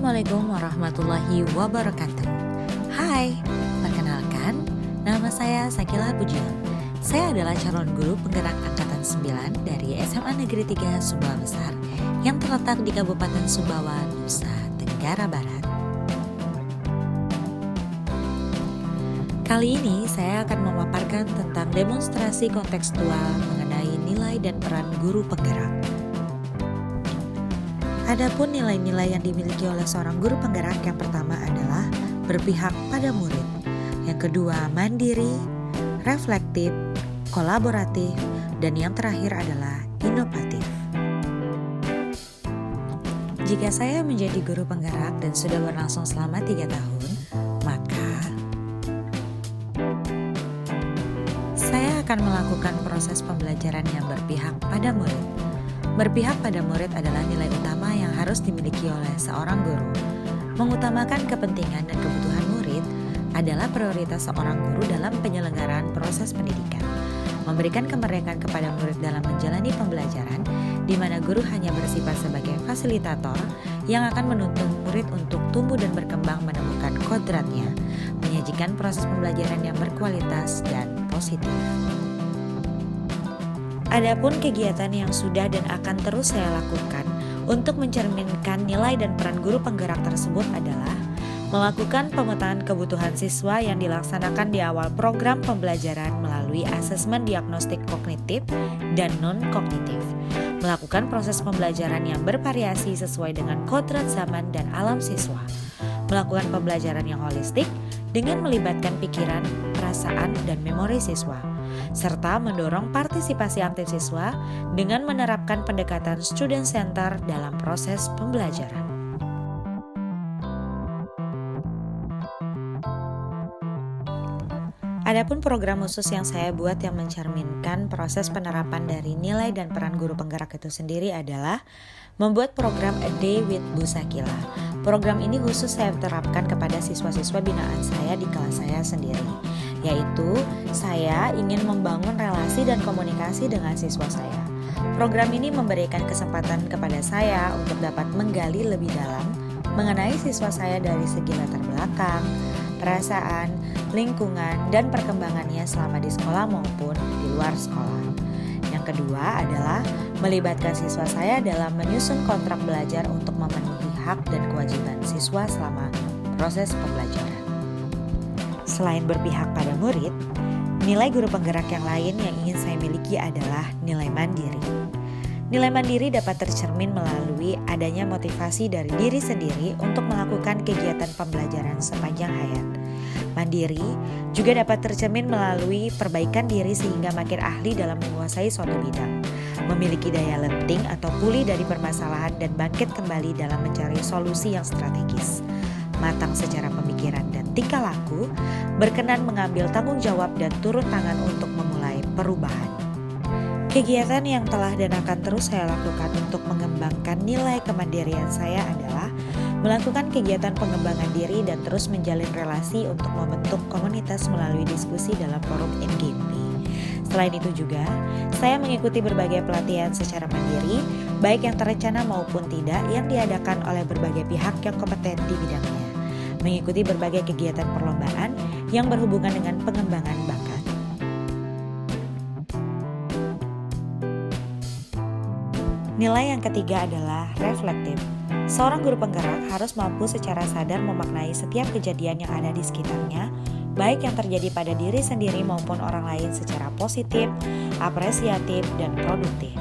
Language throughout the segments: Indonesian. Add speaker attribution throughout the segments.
Speaker 1: Assalamualaikum warahmatullahi wabarakatuh. Hai, perkenalkan, nama saya Sakila Pujian. Saya adalah calon guru penggerak angkatan 9 dari SMA Negeri 3 Sumbawa Besar yang terletak di Kabupaten Sumbawa, Nusa Tenggara Barat. Kali ini saya akan memaparkan tentang demonstrasi kontekstual mengenai nilai dan peran guru penggerak. Adapun nilai-nilai yang dimiliki oleh seorang guru penggerak, yang pertama adalah berpihak pada murid, yang kedua mandiri, reflektif, kolaboratif, dan yang terakhir adalah inovatif. Jika saya menjadi guru penggerak dan sudah berlangsung selama 3 tahun, maka saya akan melakukan proses pembelajaran yang berpihak pada murid. Berpihak pada murid adalah nilai utama yang harus dimiliki oleh seorang guru. Mengutamakan kepentingan dan kebutuhan murid adalah prioritas seorang guru dalam penyelenggaraan proses pendidikan. Memberikan kemerdekaan kepada murid dalam menjalani pembelajaran, di mana guru hanya bersifat sebagai fasilitator yang akan menuntun murid untuk tumbuh dan berkembang menemukan kodratnya, menyajikan proses pembelajaran yang berkualitas dan positif. Adapun kegiatan yang sudah dan akan terus saya lakukan untuk mencerminkan nilai dan peran guru penggerak tersebut adalah melakukan pemetaan kebutuhan siswa yang dilaksanakan di awal program pembelajaran melalui asesmen diagnostik kognitif dan non-kognitif, melakukan proses pembelajaran yang bervariasi sesuai dengan kodrat zaman dan alam siswa, melakukan pembelajaran yang holistik dengan melibatkan pikiran, perasaan, dan memori siswa, serta mendorong partisipasi aktif siswa dengan menerapkan pendekatan student center dalam proses pembelajaran. Adapun program khusus yang saya buat yang mencerminkan proses penerapan dari nilai dan peran guru penggerak itu sendiri adalah membuat program A Day with Bu Sakila. Program ini khusus saya terapkan kepada siswa-siswa binaan saya di kelas saya sendiri, yaitu saya ingin membangun relasi dan komunikasi dengan siswa saya. Program ini memberikan kesempatan kepada saya untuk dapat menggali lebih dalam mengenai siswa saya dari segi latar belakang, perasaan, lingkungan, dan perkembangannya selama di sekolah maupun di luar sekolah. Yang kedua adalah melibatkan siswa saya dalam menyusun kontrak belajar untuk memenuhi hak dan kewajiban siswa selama proses pembelajaran. Selain berpihak pada murid, nilai guru penggerak yang lain yang ingin saya miliki adalah nilai mandiri. Nilai mandiri dapat tercermin melalui adanya motivasi dari diri sendiri untuk melakukan kegiatan pembelajaran sepanjang hayat. Mandiri juga dapat tercermin melalui perbaikan diri sehingga makin ahli dalam menguasai suatu bidang, memiliki daya lenting atau pulih dari permasalahan dan bangkit kembali dalam mencari solusi yang strategis, matang secara pemikiran dan tingkah laku, berkenan mengambil tanggung jawab dan turun tangan untuk memulai perubahan. Kegiatan yang telah dan akan terus saya lakukan untuk mengembangkan nilai kemandirian saya adalah melakukan kegiatan pengembangan diri dan terus menjalin relasi untuk membentuk komunitas melalui diskusi dalam forum NGP. Selain itu juga, saya mengikuti berbagai pelatihan secara mandiri, baik yang terencana maupun tidak, yang diadakan oleh berbagai pihak yang kompeten di bidangnya. Mengikuti berbagai kegiatan perlombaan yang berhubungan dengan pengembangan bakat. Nilai yang ketiga adalah reflektif. Seorang guru penggerak harus mampu secara sadar memaknai setiap kejadian yang ada di sekitarnya, baik yang terjadi pada diri sendiri maupun orang lain secara positif, apresiatif, dan produktif.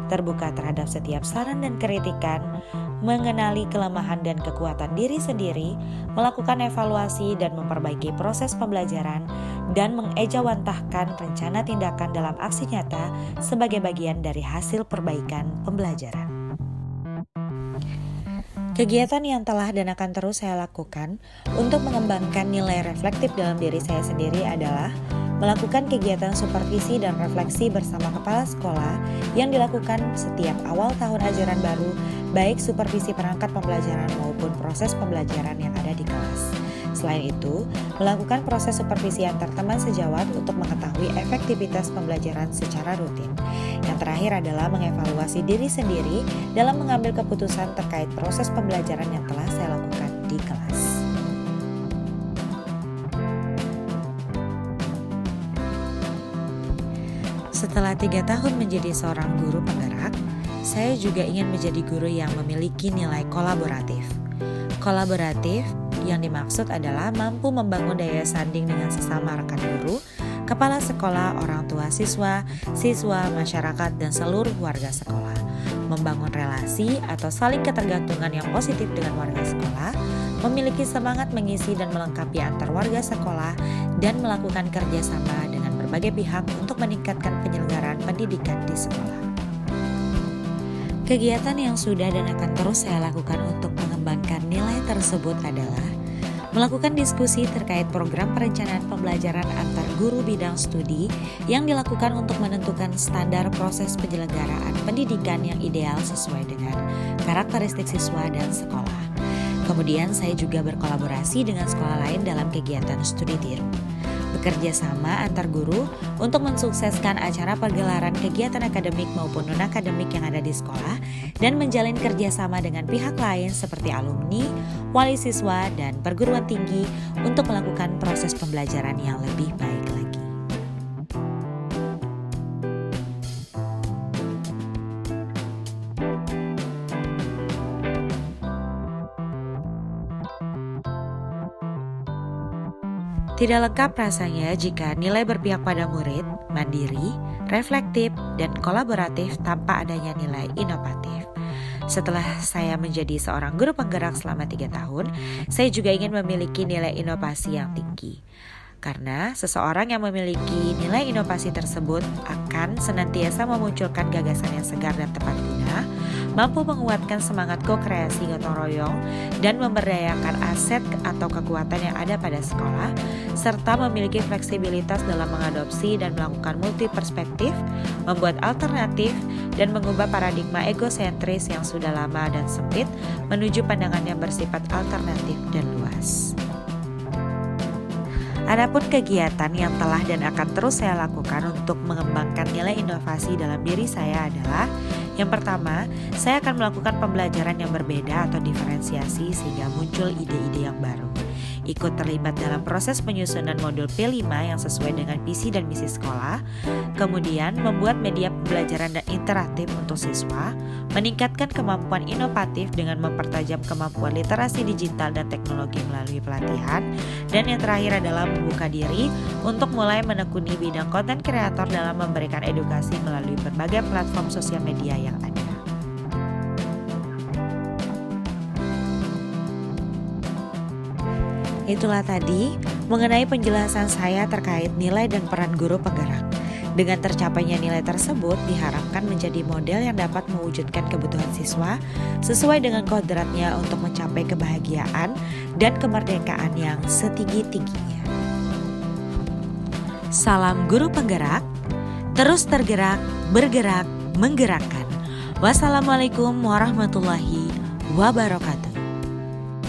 Speaker 1: Terbuka terhadap setiap saran dan kritikan, mengenali kelemahan dan kekuatan diri sendiri, melakukan evaluasi dan memperbaiki proses pembelajaran, dan mengejawantahkan rencana tindakan dalam aksi nyata sebagai bagian dari hasil perbaikan pembelajaran. Kegiatan yang telah dan akan terus saya lakukan untuk mengembangkan nilai reflektif dalam diri saya sendiri adalah melakukan kegiatan supervisi dan refleksi bersama kepala sekolah yang dilakukan setiap awal tahun ajaran baru, baik supervisi perangkat pembelajaran maupun proses pembelajaran yang ada di kelas. Selain itu, melakukan proses supervisi antar teman sejawat untuk mengetahui efektivitas pembelajaran secara rutin. Yang terakhir adalah mengevaluasi diri sendiri dalam mengambil keputusan terkait proses pembelajaran yang telah saya lakukan Setelah 3 tahun menjadi seorang guru penggerak, saya juga ingin menjadi guru yang memiliki nilai kolaboratif. Kolaboratif yang dimaksud adalah mampu membangun daya sanding dengan sesama rekan guru, kepala sekolah, orang tua siswa, masyarakat, dan seluruh warga sekolah. Membangun relasi atau saling ketergantungan yang positif dengan warga sekolah, memiliki semangat mengisi dan melengkapi antar warga sekolah, dan melakukan kerjasama dengan berbagai pihak untuk meningkatkan penyelenggaraan pendidikan di sekolah. Kegiatan yang sudah dan akan terus saya lakukan untuk mengembangkan nilai tersebut adalah melakukan diskusi terkait program perencanaan pembelajaran antar guru bidang studi yang dilakukan untuk menentukan standar proses penyelenggaraan pendidikan yang ideal sesuai dengan karakteristik siswa dan sekolah. Kemudian saya juga berkolaborasi dengan sekolah lain dalam kegiatan studi tiru. Bekerja sama antar guru untuk mensukseskan acara pergelaran kegiatan akademik maupun non-akademik yang ada di sekolah dan menjalin kerjasama dengan pihak lain seperti alumni, wali siswa, dan perguruan tinggi untuk melakukan proses pembelajaran yang lebih baik lagi. Tidak lengkap rasanya jika nilai berpihak pada murid, mandiri, reflektif, dan kolaboratif tanpa adanya nilai inovatif. Setelah saya menjadi seorang guru penggerak selama 3 tahun, saya juga ingin memiliki nilai inovasi yang tinggi. Karena seseorang yang memiliki nilai inovasi tersebut akan senantiasa memunculkan gagasan yang segar dan tepat guna, mampu menguatkan semangat ko-kreasi gotong royong, dan memberdayakan aset atau kekuatan yang ada pada sekolah, serta memiliki fleksibilitas dalam mengadopsi dan melakukan multi perspektif, membuat alternatif, dan mengubah paradigma egosentris yang sudah lama dan sempit menuju pandangan yang bersifat alternatif dan luas. Adapun kegiatan yang telah dan akan terus saya lakukan untuk mengembangkan nilai inovasi dalam diri saya adalah yang pertama, saya akan melakukan pembelajaran yang berbeda atau diferensiasi sehingga muncul ide-ide yang baru. Ikut terlibat dalam proses penyusunan modul P5 yang sesuai dengan visi dan misi sekolah, kemudian membuat media pembelajaran dan interaktif untuk siswa, meningkatkan kemampuan inovatif dengan mempertajam kemampuan literasi digital dan teknologi melalui pelatihan, dan yang terakhir adalah membuka diri untuk mulai menekuni bidang konten kreator dalam memberikan edukasi melalui berbagai platform sosial media yang ada. Itulah tadi mengenai penjelasan saya terkait nilai dan peran guru penggerak. Dengan tercapainya nilai tersebut diharapkan menjadi model yang dapat mewujudkan kebutuhan siswa sesuai dengan kodratnya untuk mencapai kebahagiaan dan kemerdekaan yang setinggi-tingginya. Salam guru penggerak, terus tergerak, bergerak, menggerakkan. Wassalamualaikum warahmatullahi wabarakatuh.